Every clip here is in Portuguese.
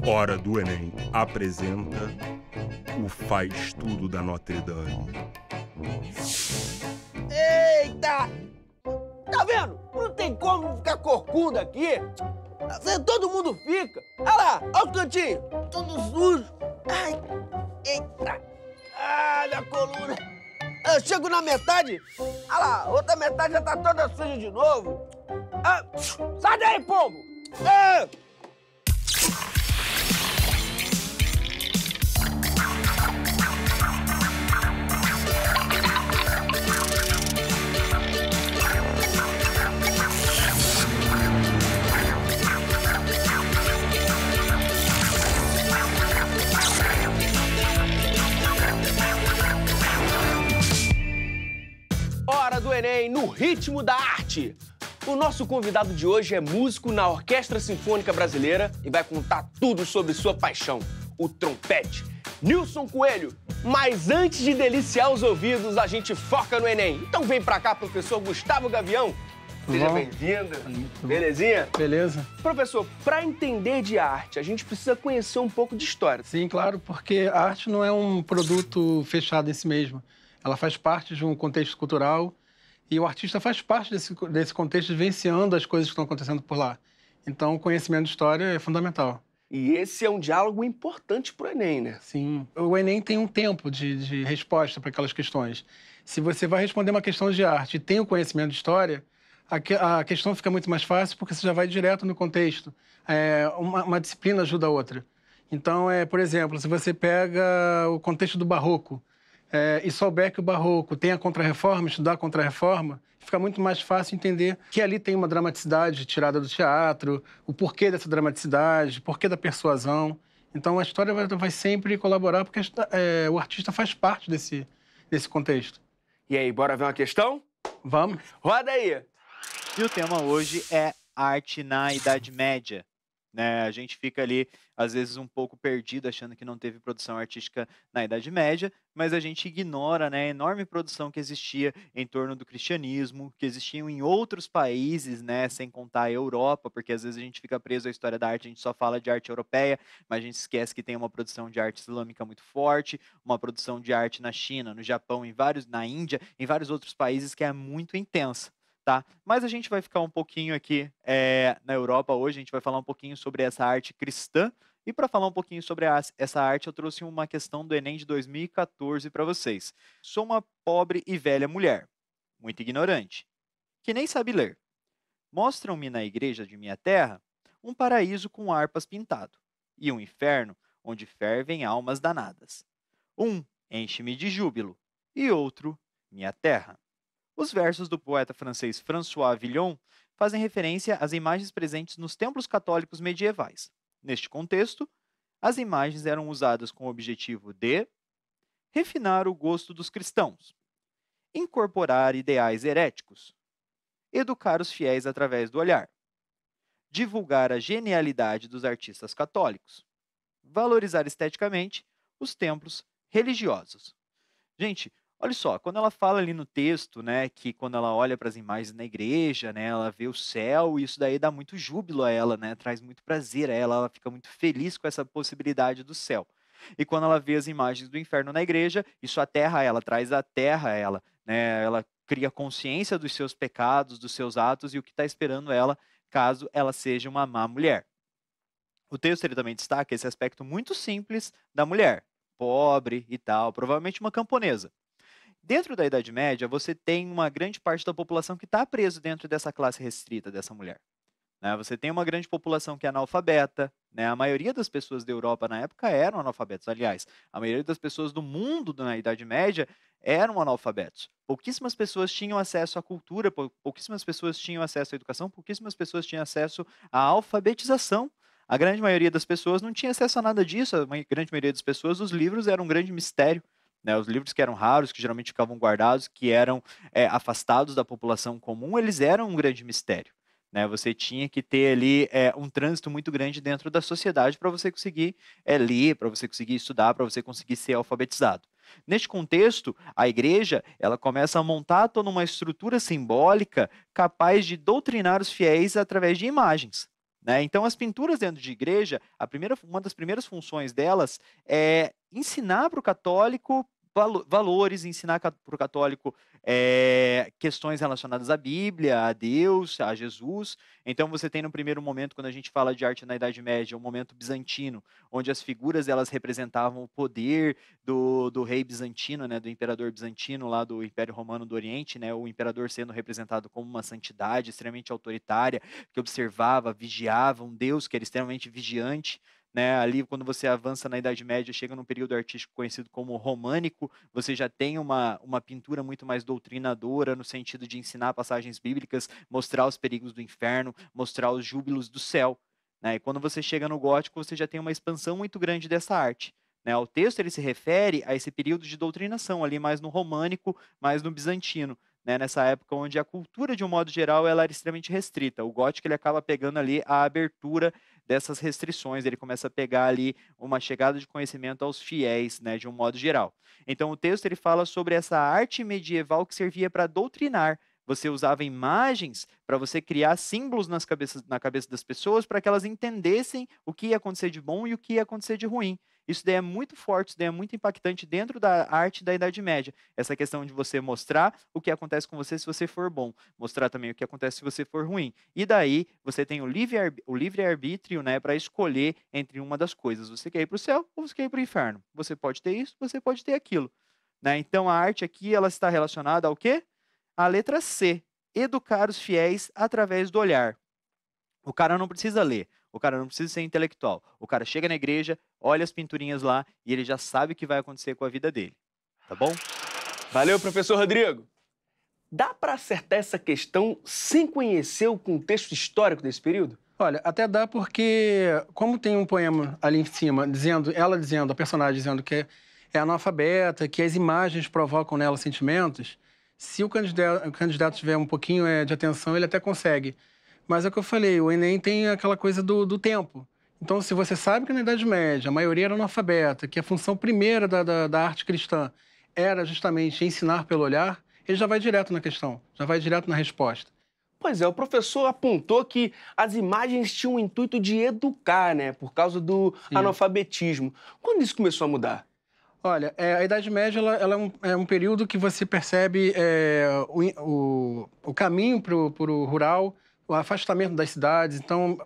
Hora do Enem apresenta o Faz Tudo da Notre Dame. Eita! Tá vendo? Não tem como ficar corcunda aqui. Todo mundo fica. Olha lá, olha os cantinhos. Tudo sujo. Ai, eita. Ah, minha coluna. Eu chego na metade. Olha lá, a outra metade já tá toda suja de novo. Ah, sai daí, povo. Ah. Hora do Enem no ritmo da arte. O nosso convidado de hoje é músico na Orquestra Sinfônica Brasileira e vai contar tudo sobre sua paixão, o trompete. Nilson Coelho. Mas antes de deliciar os ouvidos, a gente foca no Enem. Então vem pra cá, professor Gustavo Gavião. Seja bem-vindo. Belezinha? Beleza. Professor, para entender de arte, a gente precisa conhecer um pouco de história. Sim, claro, porque a arte não é um produto fechado em si mesmo. Ela faz parte de um contexto cultural e o artista faz parte desse contexto, vivenciando as coisas que estão acontecendo por lá. Então, o conhecimento de história é fundamental. E esse é um diálogo importante para o Enem, né? Sim. O Enem tem um tempo de resposta para aquelas questões. Se você vai responder uma questão de arte e tem o conhecimento de história, a questão fica muito mais fácil porque você já vai direto no contexto. Uma disciplina ajuda a outra. Então, por exemplo, se você pega o contexto do Barroco, e souber que o Barroco tem a Contra-Reforma, estudar a Contra-Reforma, fica muito mais fácil entender que ali tem uma dramaticidade tirada do teatro, o porquê dessa dramaticidade, o porquê da persuasão. Então, a história vai sempre colaborar porque o artista faz parte desse contexto. E aí, bora ver uma questão? Vamos? Roda aí! E o tema hoje é arte na Idade Média. Né? A gente fica ali, às vezes, um pouco perdido, achando que não teve produção artística na Idade Média, mas a gente ignora, né, a enorme produção que existia em torno do cristianismo, que existiam em outros países, né, sem contar a Europa, porque às vezes a gente fica preso à história da arte, a gente só fala de arte europeia, mas a gente esquece que tem uma produção de arte islâmica muito forte, uma produção de arte na China, no Japão, na Índia, em vários outros países que é muito intensa. Tá? Mas a gente vai ficar um pouquinho aqui na Europa hoje, a gente vai falar um pouquinho sobre essa arte cristã. E para falar um pouquinho sobre essa arte, eu trouxe uma questão do Enem de 2014 para vocês. Sou uma pobre e velha mulher, muito ignorante, que nem sabe ler. Mostram-me na igreja de minha terra um paraíso com harpas pintado, e um inferno onde fervem almas danadas. Um enche-me de júbilo, e outro minha terra. Os versos do poeta francês François Villon fazem referência às imagens presentes nos templos católicos medievais. Neste contexto, as imagens eram usadas com o objetivo de refinar o gosto dos cristãos, incorporar ideais heréticos, educar os fiéis através do olhar, divulgar a genialidade dos artistas católicos, valorizar esteticamente os templos religiosos. Gente, olha só, quando ela fala ali no texto, né, que quando ela olha para as imagens na igreja, né, ela vê o céu, e isso daí dá muito júbilo a ela, né, traz muito prazer a ela fica muito feliz com essa possibilidade do céu. E quando ela vê as imagens do inferno na igreja, isso aterra ela, traz a terra a ela, né, ela cria consciência dos seus pecados, dos seus atos e o que está esperando ela caso ela seja uma má mulher. O texto ele também destaca esse aspecto muito simples da mulher, pobre e tal, provavelmente uma camponesa. Dentro da Idade Média, você tem uma grande parte da população que está preso dentro dessa classe restrita dessa mulher. Né? Você tem uma grande população que é analfabeta. Né? A maioria das pessoas da Europa na época eram analfabetos. Aliás, a maioria das pessoas do mundo na Idade Média eram analfabetos. Pouquíssimas pessoas tinham acesso à cultura, pouquíssimas pessoas tinham acesso à educação, pouquíssimas pessoas tinham acesso à alfabetização. A grande maioria das pessoas não tinha acesso a nada disso. A grande maioria das pessoas, os livros eram um grande mistério. Né, os livros que eram raros, que geralmente ficavam guardados, que eram afastados da população comum, eles eram um grande mistério. Né? Você tinha que ter ali um trânsito muito grande dentro da sociedade para você conseguir ler, para você conseguir estudar, para você conseguir ser alfabetizado. Neste contexto, a igreja ela começa a montar toda uma estrutura simbólica capaz de doutrinar os fiéis através de imagens. né? Então, as pinturas dentro de igreja, uma das primeiras funções delas é ensinar para o católico valores, ensinar para o católico questões relacionadas à Bíblia, a Deus, a Jesus. Então, você tem no primeiro momento, quando a gente fala de arte na Idade Média, o momento bizantino, onde as figuras elas representavam o poder do rei bizantino, né, do imperador bizantino lá do Império Romano do Oriente, né, o imperador sendo representado como uma santidade extremamente autoritária, que observava, vigiava, um Deus que era extremamente vigiante. Né, ali, quando você avança na Idade Média, chega num período artístico conhecido como românico, você já tem uma pintura muito mais doutrinadora, no sentido de ensinar passagens bíblicas, mostrar os perigos do inferno, mostrar os júbilos do céu. Né? E quando você chega no gótico, você já tem uma expansão muito grande dessa arte. Né? O texto ele se refere a esse período de doutrinação, ali mais no românico, mais no bizantino. Né, nessa época onde a cultura, de um modo geral, ela era extremamente restrita. O gótico ele acaba pegando ali a abertura dessas restrições, ele começa a pegar ali uma chegada de conhecimento aos fiéis, né, de um modo geral. Então, o texto ele fala sobre essa arte medieval que servia para doutrinar. Você usava imagens para você criar símbolos na cabeça das pessoas para que elas entendessem o que ia acontecer de bom e o que ia acontecer de ruim. Isso daí é muito forte, isso daí é muito impactante dentro da arte da Idade Média. Essa questão de você mostrar o que acontece com você se você for bom, mostrar também o que acontece se você for ruim. E daí você tem o livre-arbítrio, né, para escolher entre uma das coisas. Você quer ir para o céu ou você quer ir para o inferno. Você pode ter isso, você pode ter aquilo. Né? Então a arte aqui ela está relacionada ao quê? A letra C, educar os fiéis através do olhar. O cara não precisa ler, o cara não precisa ser intelectual. O cara chega na igreja, olha as pinturinhas lá e ele já sabe o que vai acontecer com a vida dele. Tá bom? Valeu, professor Rodrigo. Dá para acertar essa questão sem conhecer o contexto histórico desse período? Olha, até dá porque, como tem um poema ali em cima, a personagem dizendo que é analfabeta, que as imagens provocam nela sentimentos, se o candidato tiver um pouquinho de atenção, ele até consegue. Mas é o que eu falei, o Enem tem aquela coisa do tempo. Então, se você sabe que na Idade Média a maioria era analfabeta, que a função primeira da arte cristã era justamente ensinar pelo olhar, ele já vai direto na questão, já vai direto na resposta. Pois é, o professor apontou que as imagens tinham o intuito de educar, né? Por causa do analfabetismo. Quando isso começou a mudar? Olha, a Idade Média ela é um período que você percebe o caminho para o rural, o afastamento das cidades, então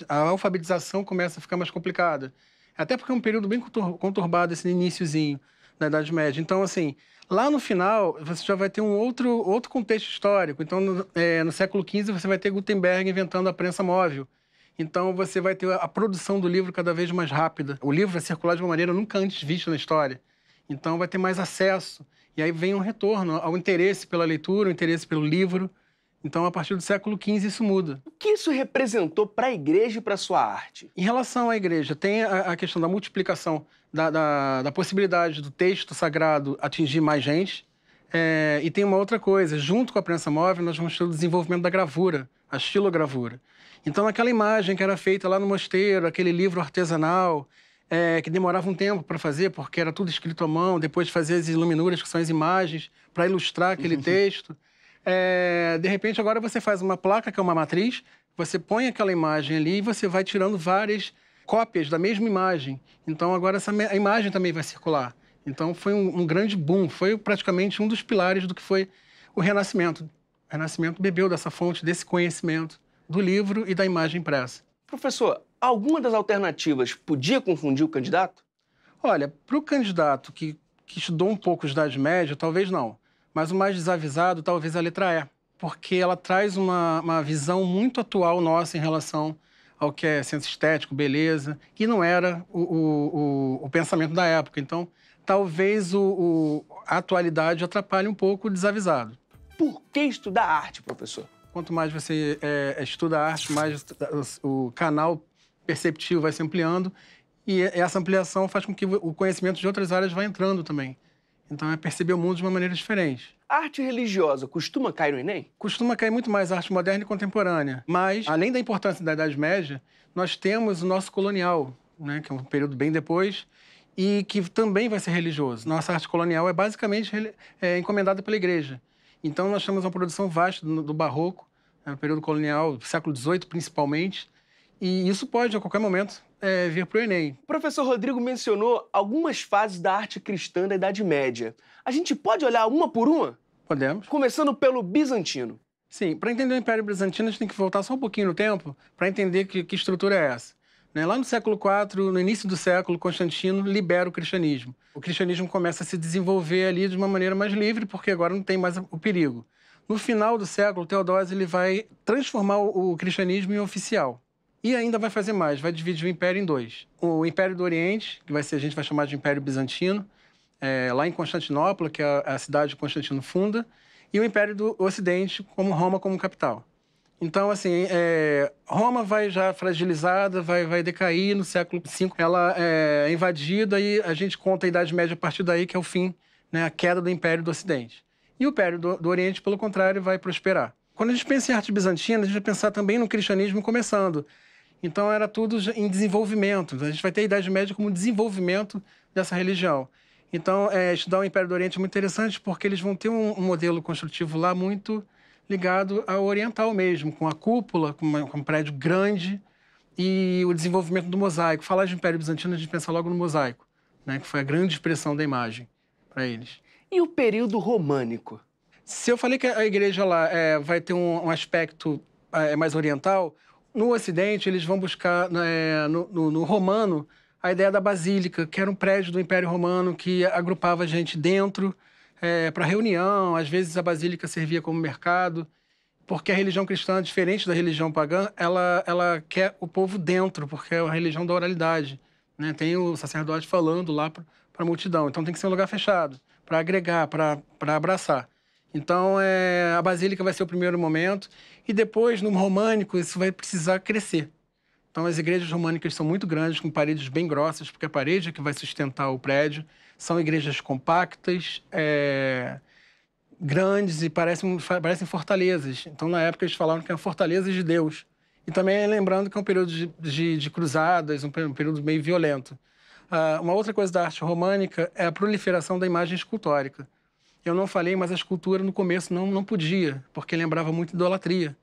a alfabetização começa a ficar mais complicada. Até porque é um período bem conturbado, esse iniciozinho da Idade Média. Então, assim, lá no final, você já vai ter um outro contexto histórico. Então, no século XV, você vai ter Gutenberg inventando a prensa móvel. Então, você vai ter a produção do livro cada vez mais rápida. O livro vai circular de uma maneira nunca antes vista na história. Então, vai ter mais acesso. E aí vem um retorno ao interesse pela leitura, o interesse pelo livro. Então, a partir do século XV, isso muda. O que isso representou para a igreja e para a sua arte? Em relação à igreja, tem a questão da multiplicação, da possibilidade do texto sagrado atingir mais gente. E tem uma outra coisa, junto com a prensa móvel, nós vamos ter o desenvolvimento da gravura, a estilogravura. Então, aquela imagem que era feita lá no mosteiro, aquele livro artesanal, que demorava um tempo para fazer, porque era tudo escrito à mão, depois de fazer as iluminuras, que são as imagens, para ilustrar aquele texto. De repente, agora você faz uma placa, que é uma matriz, você põe aquela imagem ali e você vai tirando várias cópias da mesma imagem. Então, agora a imagem também vai circular. Então, foi um grande boom, foi praticamente um dos pilares do que foi o Renascimento. O Renascimento bebeu dessa fonte, desse conhecimento do livro e da imagem impressa. Professor, alguma das alternativas podia confundir o candidato? Olha, para o candidato que estudou um pouco de Idade Média, talvez não. Mas o mais desavisado, talvez a letra E, porque ela traz uma visão muito atual nossa em relação ao que é senso estético, beleza, que não era o pensamento da época. Então, talvez a atualidade atrapalhe um pouco o desavisado. Por que estudar arte, professor? Quanto mais você estuda arte, mais o canal perceptivo vai se ampliando e essa ampliação faz com que o conhecimento de outras áreas vá entrando também. Então, é perceber o mundo de uma maneira diferente. A arte religiosa costuma cair no Enem? Costuma cair muito mais a arte moderna e contemporânea. Mas, além da importância da Idade Média, nós temos o nosso colonial, né, que é um período bem depois, e que também vai ser religioso. Nossa arte colonial é basicamente encomendada pela igreja. Então, nós temos uma produção vasta do barroco, no período colonial, século XVIII principalmente, E isso pode, a qualquer momento, vir para o Enem. O professor Rodrigo mencionou algumas fases da arte cristã da Idade Média. A gente pode olhar uma por uma? Podemos? Começando pelo bizantino. Sim, para entender o Império Bizantino, a gente tem que voltar só um pouquinho no tempo para entender que estrutura é essa. Né? Lá no século IV, no início do século, Constantino libera o cristianismo. O cristianismo começa a se desenvolver ali de uma maneira mais livre, porque agora não tem mais o perigo. No final do século, Teodósio ele vai transformar o cristianismo em oficial. E ainda vai fazer mais, vai dividir o Império em dois. O Império do Oriente, que a gente vai chamar de Império Bizantino, lá em Constantinopla, que é a cidade que Constantino funda, e o Império do Ocidente, como Roma como capital. Então, assim, Roma vai já fragilizada, vai decair no século V. Ela é invadida e a gente conta a Idade Média a partir daí, que é o fim, né, a queda do Império do Ocidente. E o Império do Oriente, pelo contrário, vai prosperar. Quando a gente pensa em arte bizantina, a gente vai pensar também no cristianismo começando. Então, era tudo em desenvolvimento. A gente vai ter a Idade Média como desenvolvimento dessa religião. Então, estudar o Império do Oriente é muito interessante porque eles vão ter um modelo construtivo lá muito ligado ao oriental mesmo, com a cúpula, com um prédio grande e o desenvolvimento do mosaico. Falar de Império Bizantino, a gente pensa logo no mosaico, né, que foi a grande expressão da imagem para eles. E o período românico? Se eu falei que a igreja lá vai ter um aspecto mais oriental, no Ocidente eles vão buscar, no romano, a ideia da basílica, que era um prédio do Império Romano que agrupava gente dentro para reunião. Às vezes a basílica servia como mercado, porque a religião cristã, diferente da religião pagã, ela quer o povo dentro, porque é a religião da oralidade, né? Tem o sacerdote falando lá para a multidão. Então tem que ser um lugar fechado, para agregar, para abraçar. Então a basílica vai ser o primeiro momento, e depois, no românico, isso vai precisar crescer. Então, as igrejas românicas são muito grandes, com paredes bem grossas, porque a parede é que vai sustentar o prédio. São igrejas compactas, grandes e parecem fortalezas. Então, na época, eles falavam que eram fortalezas de Deus. E também lembrando que é um período de cruzadas, um período meio violento. Uma outra coisa da arte românica é a proliferação da imagem escultórica. Eu não falei, mas a escultura, no começo, não podia, porque lembrava muito idolatria.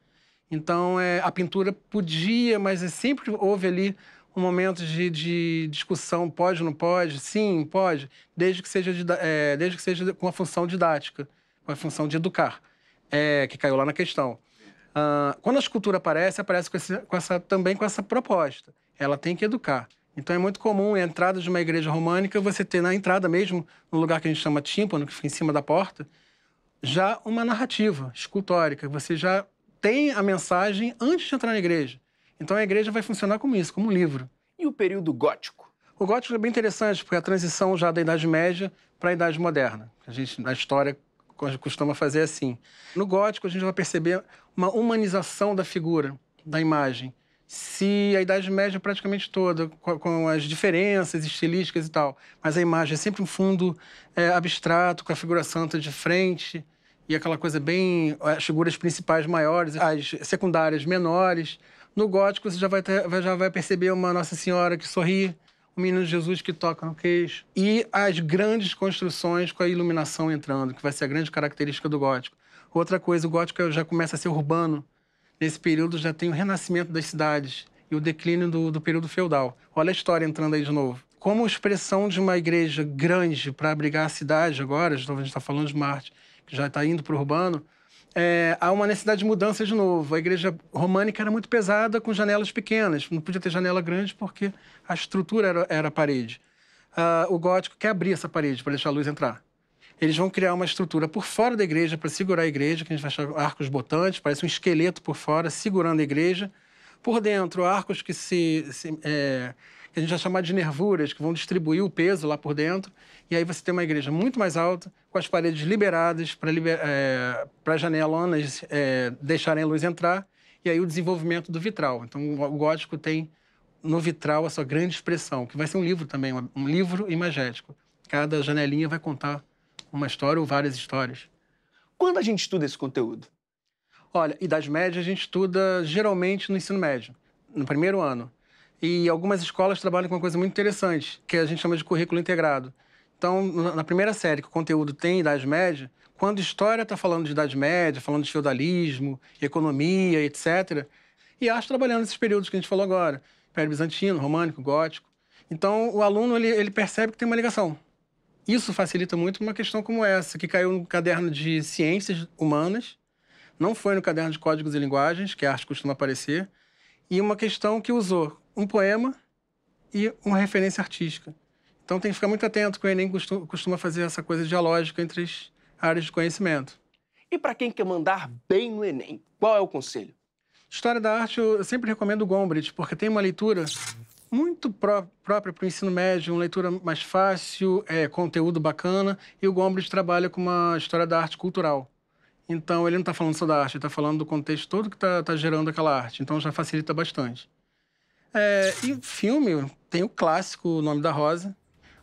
Então, a pintura podia, mas sempre houve ali um momento de discussão, pode ou não pode? Sim, pode, desde que seja com a função didática, com a função de educar, que caiu lá na questão. Quando a escultura aparece também com essa proposta. Ela tem que educar. Então, é muito comum, a entrada de uma igreja românica, você ter na entrada mesmo, no lugar que a gente chama tímpano, que fica em cima da porta, já uma narrativa escultórica. Você já tem a mensagem antes de entrar na igreja. Então, a igreja vai funcionar como isso, como um livro. E o período gótico? O gótico é bem interessante, porque é a transição já da Idade Média para a Idade Moderna. A gente, na história, costuma fazer assim. No gótico, a gente vai perceber uma humanização da figura, da imagem. Se a Idade Média praticamente toda, com as diferenças estilísticas e tal, mas a imagem é sempre um fundo abstrato, com a figura santa de frente, e aquela coisa bem... as figuras principais maiores, as secundárias menores. No gótico, você já vai perceber uma Nossa Senhora que sorri, um menino Jesus que toca no queixo. E as grandes construções com a iluminação entrando, que vai ser a grande característica do gótico. Outra coisa, o gótico já começa a ser urbano. Nesse período já tem o renascimento das cidades e o declínio do período feudal. Olha a história entrando aí de novo. Como expressão de uma igreja grande para abrigar a cidade agora, a gente está falando de Marte, que já está indo para o urbano, há uma necessidade de mudança de novo. A igreja românica era muito pesada, com janelas pequenas. Não podia ter janela grande porque a estrutura era a parede. O gótico quer abrir essa parede para deixar a luz entrar. Eles vão criar uma estrutura por fora da igreja para segurar a igreja, que a gente vai chamar arcos botantes, parece um esqueleto por fora, segurando a igreja. Por dentro, arcos que a gente vai chamar de nervuras, que vão distribuir o peso lá por dentro. E aí você tem uma igreja muito mais alta, com as paredes liberadas para as janelonas deixarem a luz entrar. E aí o desenvolvimento do vitral. Então, o gótico tem no vitral a sua grande expressão, que vai ser um livro também, um livro imagético. Cada janelinha vai contar uma história ou várias histórias. Quando a gente estuda esse conteúdo? Olha, Idade Média a gente estuda geralmente no ensino médio, no primeiro ano. E algumas escolas trabalham com uma coisa muito interessante, que a gente chama de currículo integrado. Então, na primeira série que o conteúdo tem Idade Média, quando história está falando de Idade Média, falando de feudalismo, economia, etc., e arte trabalhando nesses períodos que a gente falou agora, Império Bizantino, Românico, Gótico. Então, o aluno ele percebe que tem uma ligação. Isso facilita muito uma questão como essa, que caiu no caderno de Ciências Humanas, não foi no caderno de Códigos e Linguagens, que a arte costuma aparecer, e uma questão que usou um poema e uma referência artística. Então tem que ficar muito atento, que o Enem costuma fazer essa coisa dialógica entre as áreas de conhecimento. E para quem quer mandar bem no Enem, qual é o conselho? História da arte, eu sempre recomendo o Gombrich, porque tem uma leitura muito própria para o ensino médio, uma leitura mais fácil, conteúdo bacana, e o Gombrich trabalha com uma história da arte cultural. Então, ele não está falando só da arte, ele está falando do contexto todo que está gerando aquela arte. Então, já facilita bastante. E filme, tem o clássico O Nome da Rosa.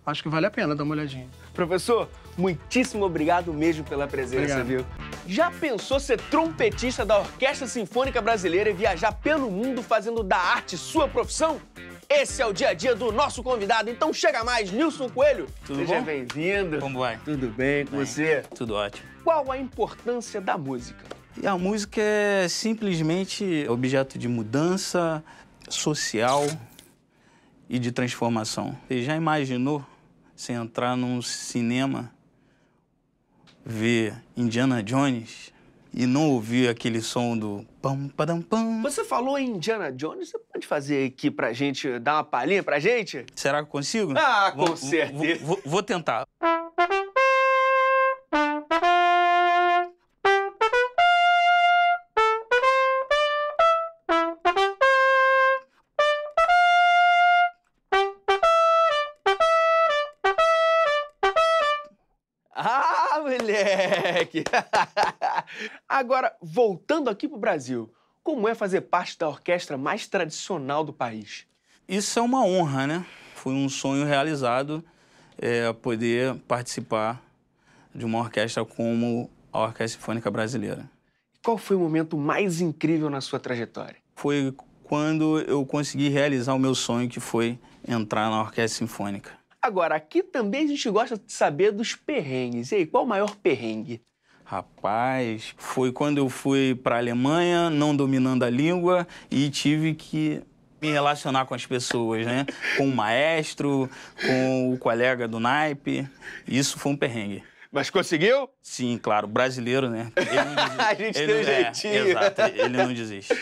Acho que vale a pena dar uma olhadinha. Professor, muitíssimo obrigado mesmo pela presença, viu? Já pensou ser trompetista da Orquestra Sinfônica Brasileira e viajar pelo mundo fazendo da arte sua profissão? Esse é o dia a dia do nosso convidado, então chega mais, Nilson Coelho. Tudo Seja bom? bem-vindo. Como vai? Tudo bem com você? Tudo ótimo. Qual a importância da música? E a música é simplesmente objeto de mudança social e de transformação. Você já imaginou você entrar num cinema, ver Indiana Jones e não ouvir aquele som do pam, padam, pam? Você falou em Indiana Jones, você pode fazer aqui pra gente, dar uma palhinha pra gente? Será que eu consigo? Ah, com certeza. Vou tentar. Ah, moleque! Agora, voltando aqui pro Brasil, como é fazer parte da orquestra mais tradicional do país? Isso é uma honra, né? Foi um sonho realizado poder participar de uma orquestra como a Orquestra Sinfônica Brasileira. Qual foi o momento mais incrível na sua trajetória? Foi quando eu consegui realizar o meu sonho, que foi entrar na Orquestra Sinfônica. Agora, aqui também a gente gosta de saber dos perrengues. E aí, qual o maior perrengue? Rapaz, foi quando eu fui para a Alemanha, não dominando a língua, e tive que me relacionar com as pessoas, né? Com o maestro, com o colega do naipe. Isso foi um perrengue. Mas conseguiu? Sim, claro, brasileiro, né? Ele não desiste. A gente tem um jeitinho. Exato, ele não desiste.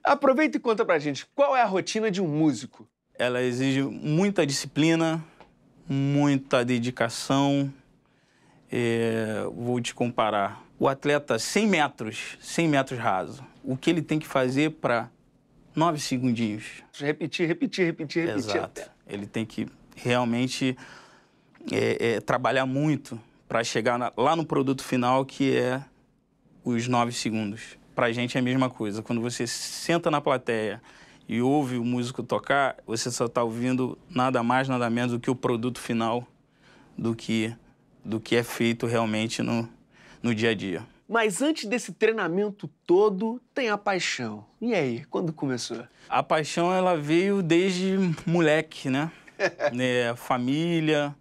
Aproveita e conta pra gente, qual é a rotina de um músico? Ela exige muita disciplina, muita dedicação. Vou te comparar. O atleta 100 metros raso, o que ele tem que fazer para 9 segundinhos? Repetir. Exato. Ele tem que realmente trabalhar muito para chegar lá no produto final, que é os 9 segundos. Pra gente é a mesma coisa. Quando você senta na plateia e ouve o músico tocar, você só está ouvindo nada mais, nada menos do que o produto final do que é feito realmente no dia a dia. Mas antes desse treinamento todo, tem a paixão. E aí, quando começou? A paixão, ela veio desde moleque, né? Família.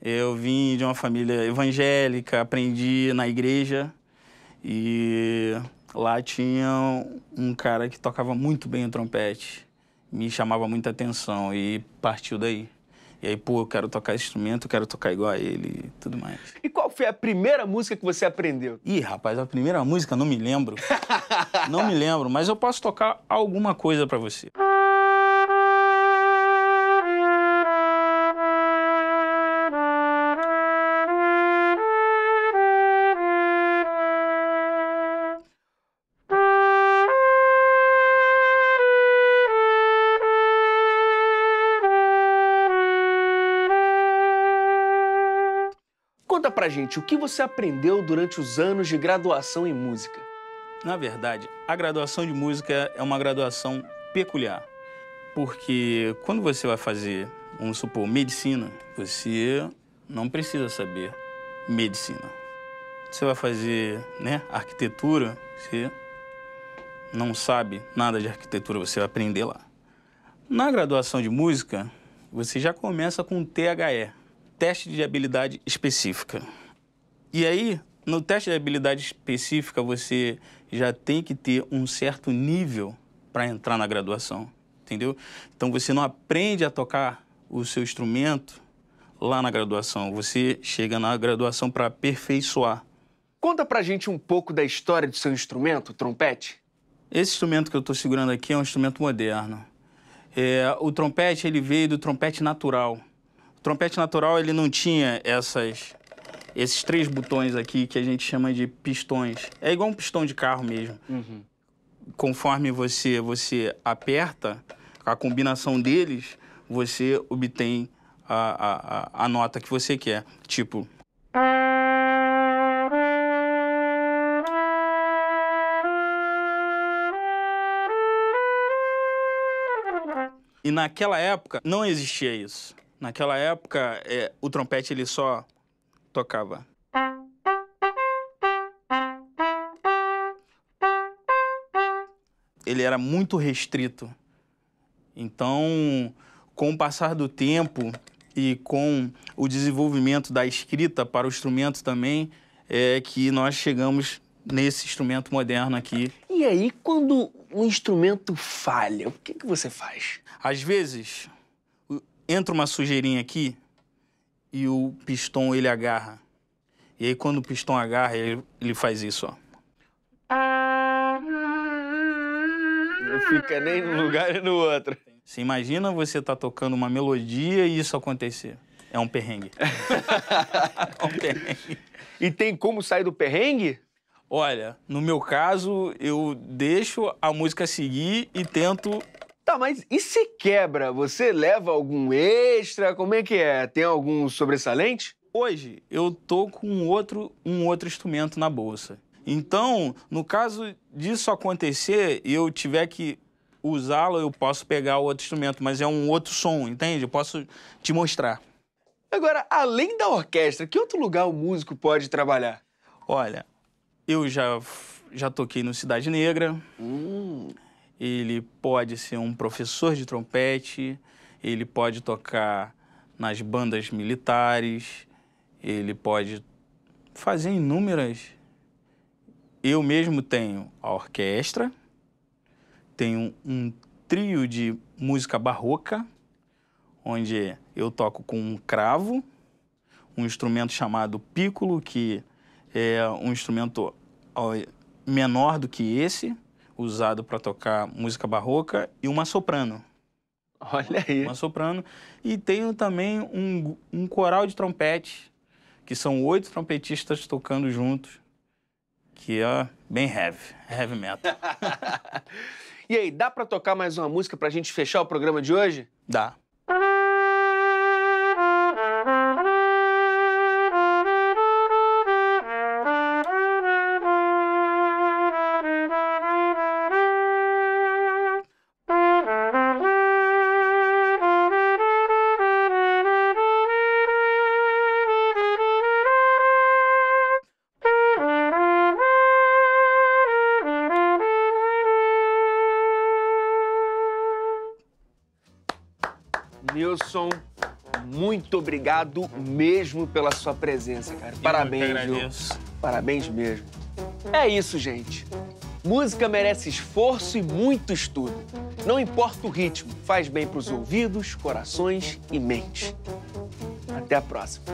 Eu vim de uma família evangélica, aprendi na igreja e lá tinha um cara que tocava muito bem o trompete. Me chamava muita atenção e partiu daí. E aí, eu quero tocar esse instrumento, quero tocar igual a ele e tudo mais. E qual foi a primeira música que você aprendeu? Ih, rapaz, a primeira música, não me lembro. Não me lembro, mas eu posso tocar alguma coisa pra você. Conta pra gente, o que você aprendeu durante os anos de graduação em música? Na verdade, a graduação de música é uma graduação peculiar. Porque quando você vai fazer, vamos supor, medicina, você não precisa saber medicina. Você vai fazer, arquitetura, você não sabe nada de arquitetura, você vai aprender lá. Na graduação de música, você já começa com THE. Teste de habilidade específica. E aí, no teste de habilidade específica, você já tem que ter um certo nível para entrar na graduação, entendeu? Então você não aprende a tocar o seu instrumento lá na graduação, você chega na graduação para aperfeiçoar. Conta pra gente um pouco da história do seu instrumento, o trompete. Esse instrumento que eu estou segurando aqui é um instrumento moderno. O trompete, ele veio do trompete natural. O trompete natural, ele não tinha esses 3 botões aqui que a gente chama de pistões. É igual um pistão de carro mesmo. Conforme você aperta, a combinação deles, você obtém a nota que você quer. Tipo... E naquela época não existia isso. Naquela época, o trompete ele só tocava. Ele era muito restrito. Então, com o passar do tempo e com o desenvolvimento da escrita para o instrumento também, é que nós chegamos nesse instrumento moderno aqui. E aí, quando o instrumento falha, o que você faz? Às vezes, entra uma sujeirinha aqui e o pistão, ele agarra. E aí, quando o pistão agarra, ele faz isso, ó. Não fica nem num lugar e no outro. Você imagina você tá tocando uma melodia e isso acontecer. É um perrengue. É um perrengue. E tem como sair do perrengue? Olha, no meu caso, eu deixo a música seguir e tento... Tá, mas e se quebra? Você leva algum extra? Como é que é? Tem algum sobressalente? Hoje, eu tô com um outro instrumento na bolsa. Então, no caso disso acontecer e eu tiver que usá-lo, eu posso pegar o outro instrumento, mas é um outro som, entende? Eu posso te mostrar. Agora, além da orquestra, que outro lugar o músico pode trabalhar? Olha, eu já toquei no Cidade Negra. Ele pode ser um professor de trompete, ele pode tocar nas bandas militares, ele pode fazer inúmeras... Eu mesmo tenho a orquestra, tenho um trio de música barroca, onde eu toco com um cravo, um instrumento chamado pícolo, que é um instrumento menor do que esse, usado para tocar música barroca, e uma soprano. Olha aí. Uma soprano. E tenho também um coral de trompete, que são 8 trompetistas tocando juntos, que é bem heavy metal. E aí, dá pra tocar mais uma música pra gente fechar o programa de hoje? Dá. Nilson, muito obrigado mesmo pela sua presença, cara. Parabéns, viu? Parabéns mesmo. É isso, gente. Música merece esforço e muito estudo. Não importa o ritmo, faz bem pros ouvidos, corações e mente. Até a próxima.